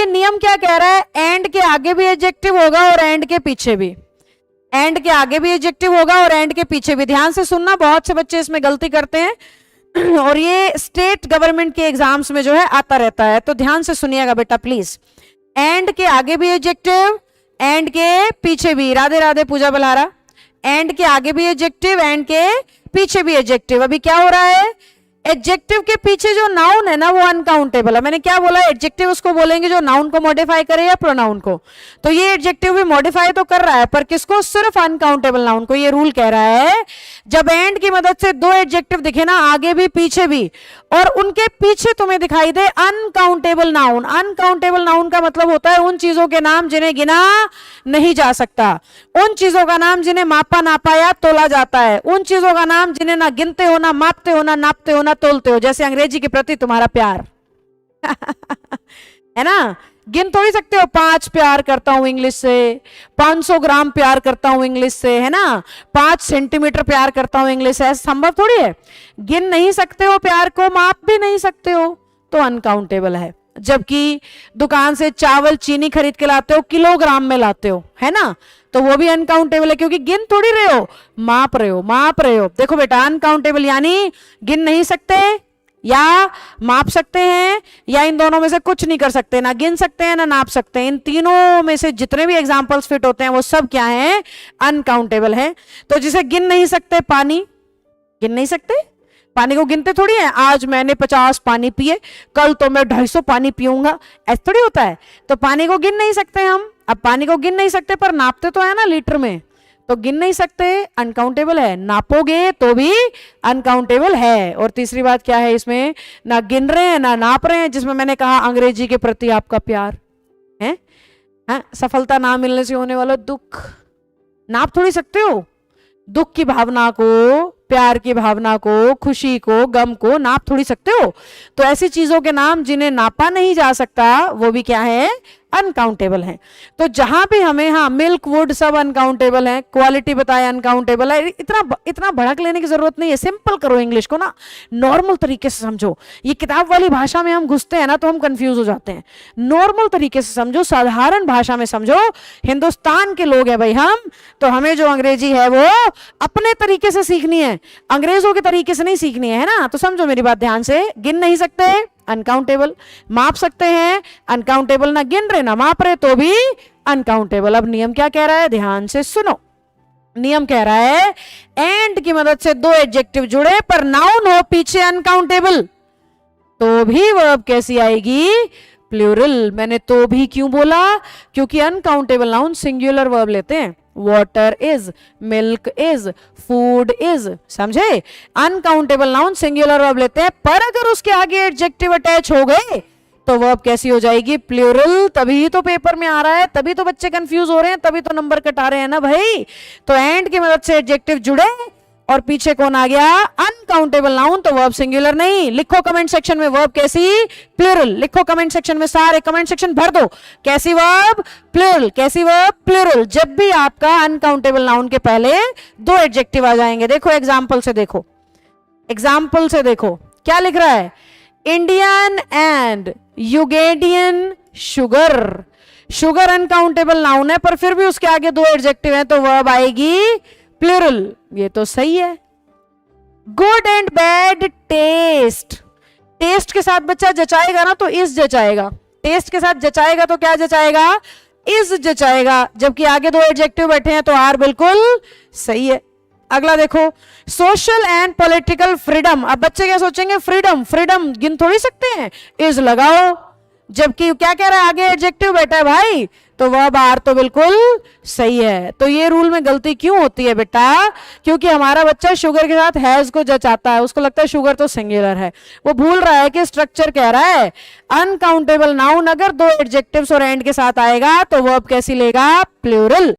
ये नियम क्या कह रहा है, एंड के आगे भी एडजेक्टिव होगा और एंड के पीछे भी, एंड के आगे भी एडजेक्टिव होगा और एंड के पीछे भी। ध्यान से सुनना, बहुत से बच्चे इसमें गलती करते हैं और ये स्टेट गवर्नमेंट के एग्जाम्स में जो है आता रहता है, तो ध्यान से सुनिएगा बेटा प्लीज। एंड के आगे भी एडजेक्टिव, एंड के पीछे भी। राधे राधे पूजा बलहारा। एंड के आगे भी एडजेक्टिव, एंड के पीछे भी एडजेक्टिव। अभी क्या हो रहा है, एडजेक्टिव के पीछे जो नाउन है ना वो अनकाउंटेबल है। मैंने क्या बोला, एडजेक्टिव उसको बोलेंगे जो नाउन को मॉडिफाई करे या प्रोनाउन को। तो ये एडजेक्टिव भी मॉडिफाई तो कर रहा है, पर किसको, सिर्फ अनकाउंटेबल नाउन को। ये रूल कह रहा है जब एंड की मदद से दो एडजेक्टिव दिखे ना, आगे भी पीछे भी, और उनके पीछे तुम्हें दिखाई दे अनकाउंटेबल नाउन। अनकाउंटेबल नाउन का मतलब होता है उन चीजों के नाम जिन्हें गिना नहीं जा सकता, उन चीजों का नाम जिन्हें मापा नापा या तोला जाता है, उन चीजों का नाम जिन्हें ना गिनते हो, ना मापते हो, ना नापते हो, ना तोलते हो। जैसे अंग्रेजी के प्रति तुम्हारा प्यार है ना, गिन थोड़ी सकते हो, 5 प्यार करता हूं इंग्लिश से, 500 ग्राम प्यार करता हूं इंग्लिश से, है ना, 5 सेंटीमीटर प्यार करता हूं इंग्लिश से, ऐसा संभव थोड़ी है। गिन नहीं सकते हो प्यार को, माप भी नहीं सकते हो, तो अनकाउंटेबल है। जबकि दुकान से चावल चीनी खरीद के लाते हो, किलोग्राम में लाते हो, है ना, तो वो भी अनकाउंटेबल है, क्योंकि गिन थोड़ी रहे हो, माप रहे हो, माप रहे हो। देखो बेटा, अनकाउंटेबल यानी गिन नहीं सकते या माप सकते हैं, या इन दोनों में से कुछ नहीं कर सकते, ना गिन सकते हैं ना नाप सकते हैं। इन तीनों में से जितने भी एग्जांपल्स फिट होते हैं वो सब क्या हैं, अनकाउंटेबल है। तो जिसे गिन नहीं सकते, पानी गिन नहीं सकते, पानी को गिनते थोड़ी है, आज मैंने 50 पानी पिए, कल तो मैं 250 पानी पीऊंगा, ऐसा थोड़ी होता है। तो पानी को गिन नहीं सकते हम। अब पानी को गिन नहीं सकते पर नापते तो है ना लीटर में, तो गिन नहीं सकते, अनकाउंटेबल है। नापोगे तो भी अनकाउंटेबल है। और तीसरी बात क्या है इसमें, ना गिन रहे हैं ना नाप रहे हैं, जिसमें मैंने कहा अंग्रेजी के प्रति आपका प्यार है। सफलता ना मिलने से होने वाला दुख नाप थोड़ी सकते हो, दुख की भावना को, प्यार की भावना को, खुशी को, गम को नाप थोड़ी सकते हो। तो ऐसी चीजों के नाम जिन्हें नापा नहीं जा सकता वो भी क्या है, अनकाउंटेबल है। तो जहां भी हमें, हाँ मिल्क वुड सब अनकाउंटेबल है, क्वालिटी बताए अनकाउंटेबल है। इतना भड़क लेने की जरूरत नहीं है, सिंपल करो इंग्लिश को ना, नॉर्मल तरीके से समझो। ये किताब वाली भाषा में हम घुसते हैं ना तो हम कंफ्यूज हो जाते हैं। नॉर्मल तरीके से समझो, साधारण भाषा में समझो। हिंदुस्तान के लोग हैं भाई हम, तो हमें जो अंग्रेजी है वो अपने तरीके से सीखनी है, अंग्रेजों के तरीके से नहीं सीखनी है ना। तो समझो मेरी बात ध्यान से, गिन नहीं सकते अनकाउंटेबल, माप सकते हैं अनकाउंटेबल, ना गिन रहे ना माप रहे तो भी अनकाउंटेबल। अब नियम क्या कह रहा है, ध्यान से सुनो। नियम कह रहा है एंड की मदद से दो एडजेक्टिव जुड़े पर नाउन हो पीछे अनकाउंटेबल, तो भी वर्ब कैसी आएगी, प्लूरल। मैंने तो भी क्यों बोला, क्योंकि अनकाउंटेबल नाउन सिंगुलर वर्ब लेते हैं। Water is, milk is, food is, समझे। अनकाउंटेबल नाउन सिंगुलर वर्ब लेते हैं, पर अगर उसके आगे एडजेक्टिव अटैच हो गए तो वर्ब कैसी हो जाएगी, प्लूरल। तभी तो पेपर में आ रहा है, तभी तो बच्चे कंफ्यूज हो रहे हैं, तभी तो नंबर कटा रहे हैं ना भाई। तो एंड की मदद से एडजेक्टिव जुड़े और पीछे कौन आ गया, अनकाउंटेबल नाउन, तो वर्ब सिंगुलर नहीं। लिखो कमेंट सेक्शन में वर्ब कैसी, प्लूरल। लिखो कमेंट सेक्शन में, सारे कमेंट सेक्शन भर दो, कैसी वर्ब, प्लूरल। कैसी वर्ब, प्लूरल। जब भी आपका अनकाउंटेबल नाउन के पहले दो एडजेक्टिव आ जाएंगे। देखो एग्जाम्पल से देखो, एग्जाम्पल से देखो क्या लिख रहा है, Indian and Ugandan sugar. Sugar uncountable noun है पर फिर भी उसके आगे दो एडजेक्टिव हैं तो वर्ब आएगी प्लूरल। ये तो सही है। Good and bad taste, taste के साथ बच्चा जचाएगा ना तो इस जचाएगा, टेस्ट के साथ जचाएगा तो क्या जचाएगा, इस जचाएगा। जबकि आगे दो एडजेक्टिव बैठे हैं तो आर बिल्कुल सही है। अगला देखो, सोशल एंड पॉलिटिकल फ्रीडम। अब बच्चे क्या सोचेंगे, फ्रीडम, फ्रीडम गिन थोड़ी सकते हैं, इज लगाओ। जबकि क्या कह रहा है, आगे एडजेक्टिव बैठा है भाई, तो वर्ब आर तो बिल्कुल सही है। तो ये रूल में गलती क्यों होती है बेटा, क्योंकि हमारा बच्चा शुगर के साथ हैज को जचाता है, उसको लगता है शुगर तो सिंगुलर है। वो भूल रहा है कि स्ट्रक्चर कह रहा है अनकाउंटेबल नाउन अगर दो एडजेक्टिव्स और एंड के साथ आएगा तो वर्ब कैसी लेगा, प्लूरल।